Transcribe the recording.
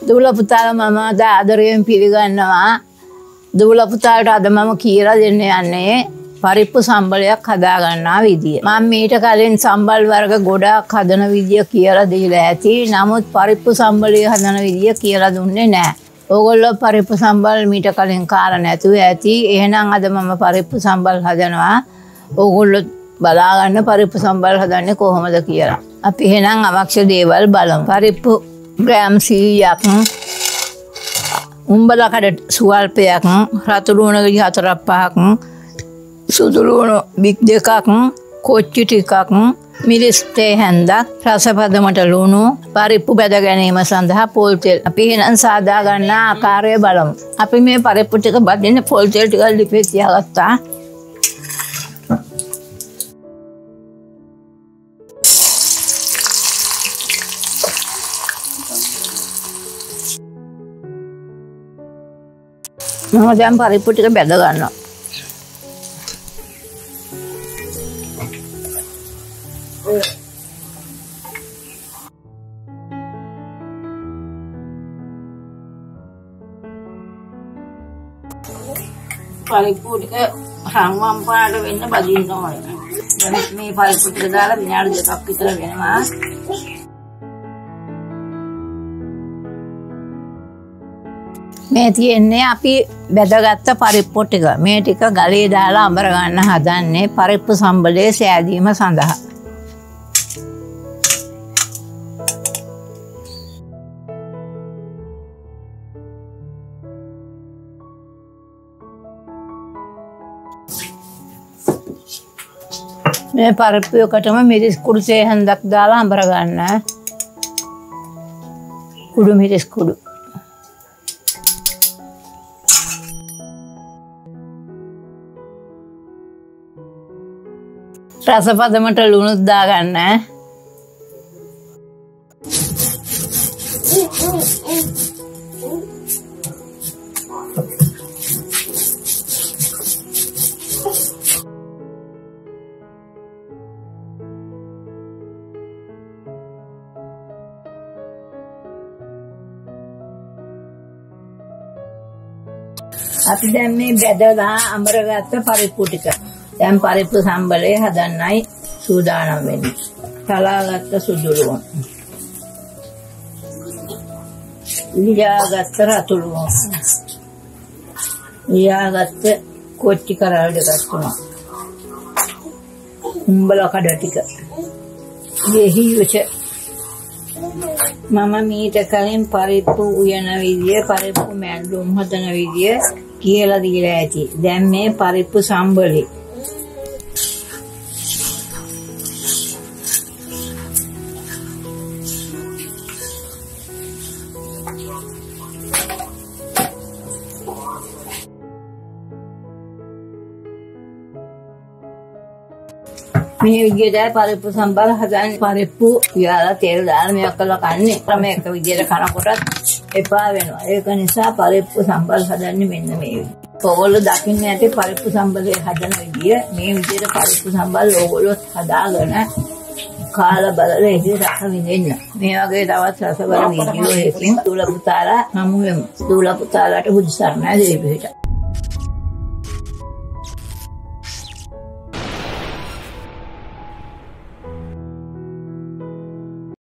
දුවල පුතාලා මම අද ආදරයෙන් පිළිගන්නවා. දුවල පුතාලට අද මම කියලා දෙන්න යන්නේ පරිප්පු සම්බලයක් හදා ගන්නා විදිය. මම මීට කලින් සම්බල් වර්ග ගොඩාක් හදන විදිය කියලා දීලා ඇති. නමුත් පරිප්පු සම්බලය හදන විදිය කියලා දුන්නේ නැහැ. ඕගොල්ලෝ පරිප්පු සම්බල් මීට කලින් කාලා නැතුව ඇති. එහෙනම් අද මම පරිප්පු සම්බල් හදනවා. ඕගොල්ලෝ බලා ගන්න පරිප්පු සම්බල් හදන්නේ කොහොමද කියලා. අපි එහෙනම් අවශ්‍ය දේවල් බලමු. පරිප්පු ග්‍රෑම් 100ක්, උඹලා කඩ සුවල්පයක්, රතු ලුණු 4-5ක්, සුදු ලුණු බික් 2ක්, කොච්චි ටිකක්, මිරිස් තේ හැන්දක්, රසපදමට ලුණු, පරිප්පු බැද ගැනීම සඳහා පොල් තෙල්. අපි එහෙනම් සාදා ගන්න ආකාරය බලමු. අපි මේ පරිප්පු ටික බදින්න පොල් තෙල් ටික ලිපේ තියාගත්තා. මම දැන් පරිප්පු ටික බැද ගන්නවා. පරිප්පු ටික රන්වන් පාට වෙන්න බදින්න ඕනේ. දැන් මේ පරිප්පු ටික දාලා විනාඩි 2ක් විතර වෙනවා. මේ තියෙන්නේ අපි බෙදගත්ත පරිප්පු ටික. මේ ටික ගලේ දාලා අඹර ගන්න හදන්නේ පරිප්පු සම්බලයේ සෑදීම සඳහා. මේ පරිප්පු එකටම මිරිස් කුඩු තේ හැන්දක් දාලා අඹර ගන්න. කුඩු මිරිස් කුඩු. රසපදමට ලුණුත් දාගන්න. අපි දැන් මේ බෙදලා අඹරගත්ත පරිප්පු ටික දැන් පරිප්පු සම්බලය හදන්නයි සූදානම් වෙන්නේ. තලාගත්ත සුදු ලුණු, ලියාගත්ත රතු ලුණු, ලියාගත්ත කොච්චි කරල් දෙකක් තුනක්, උඹලා කඩ ටික, ගෙහිවිච. මම මීට කලින් පරිප්පු උයන විදිය, පරිප්පු මැල්ලුම් හදන විදිය කියලා දීලා ඇති. දැන් මේ පරිප්පු සම්බලේ මේ විදිහට පරිප්පු සම්බල හදන්නේ. පරිප්පු යාලා තෙල් දාලා මේක කළා කන්නේ. මේක විදිහට කනකොටත් එපා වෙනවා. ඒක නිසා පරිප්පු සම්බල හදන්නේ මෙන්න මේ විදිහට. ඕගොල්ලෝ දකින්න ඇති පරිප්පු සම්බලේ හදන විදිය. මේ විදිහට පරිප්පු සම්බල ඕගොල්ලෝ හදාගෙන කාලා බලලා ඉතින් රස විඳින්න. මේ වගේ තවත් රසබර වීඩියෝ එකකින් දුවල පුතාලා හමු වෙමු. දුවල පුතාලාට බුදු සරණයි දෙවියන්ට.